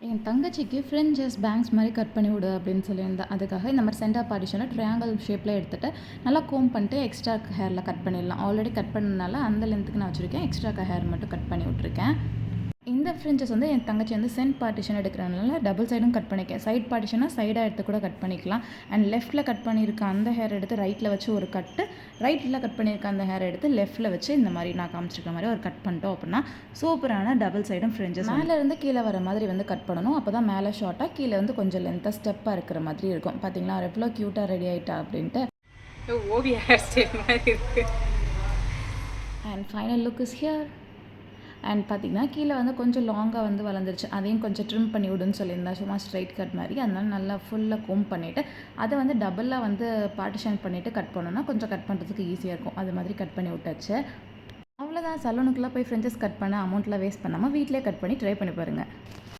என் தங்கச்சிக்கு fringes, banks மாதிரி cut பண்ணி விடு அப்படின்னு சொல்லியிருந்தேன். அதுக்காக இந்த மாதிரி சென்டர் பார்ட்டிஷனை ட்ரையாங்கிள் ஷேப்பில் எடுத்துகிட்டு நல்லா கோம் பண்ணிட்டு எக்ஸ்ட்ரா ஹேரில் கட் பண்ணிடலாம். ஆல்ரெடி கட் பண்ணதுனால அந்த லென்த்துக்கு நான் வச்சுருக்கேன். எக்ஸ்ட்ரா ஹேர் மட்டும் கட் பண்ணி விட்ருக்கேன். இந்த ஃப்ரிஞ்சஸ் வந்து என் தங்கச்சி வந்து சென்ட் பார்ட்டிஷன் எடுக்கிறதுனால டபுள் சைடும் கட் பண்ணிக்கேன். சைட் பார்ட்டிஷனாக சைடாக எடுத்து கூட கட் பண்ணிக்கலாம். அண்ட் லெஃப்ட்டில் கட் பண்ணியிருக்க அந்த ஹேர் எடுத்து ரைட்டில் வச்சு ஒரு கட்டு, ரைட்டில் கட் பண்ணியிருக்க அந்த ஹேர் எடுத்து லெஃப்ட்டில் வச்சு இந்த மாதிரி நான் காமிச்சிருக்க மாதிரி ஒரு கட் பண்ணிட்டோம் அப்படின்னா சூப்பரான டபுள் சைடும் ஃப்ரிஞ்சஸ். மேலேருந்து கீழே வர மாதிரி வந்து கட் பண்ணணும். அப்போ தான் மேலே ஷார்ட்டாக, கீழே வந்து கொஞ்சம் லென்த்தாக ஸ்டெப்பாக இருக்கிற மாதிரி இருக்கும். பார்த்தீங்களா எவ்வளோ க்யூட்டாக ரெடி ஆகிட்டா அப்படின்ட்டு. ஓவியா ஹேர் ஸ்டைல் மாதிரி இருக்குது. And final look is here. And பார்த்திங்கன்னா கீழே வந்து கொஞ்சம் லாங்காக வந்து வளர்ந்துருச்சு. அதையும் கொஞ்சம் ட்ரிம் பண்ணி விடுன்னு சொல்லியிருந்தேன். சும்மா ஸ்ட்ரைட் கட் மாதிரி. அதனால நல்லா ஃபுல்லாக கோம் பண்ணிவிட்டு அதை வந்து டபுளாக வந்து பார்ட்டிஷன் பண்ணிவிட்டு கட் பண்ணோன்னா கொஞ்சம் கட் பண்ணுறதுக்கு ஈஸியாக இருக்கும். அது மாதிரி கட் பண்ணி விட்டாச்சு. அவ்வளோதான். சலூனுக்குள்ளே போய் ஃப்ரெஞ்சஸ் கட் பண்ண அமௌண்ட்டில் வேஸ்ட் பண்ணாமல் வீட்டிலே கட் பண்ணி ட்ரை பண்ணி பாருங்கள்.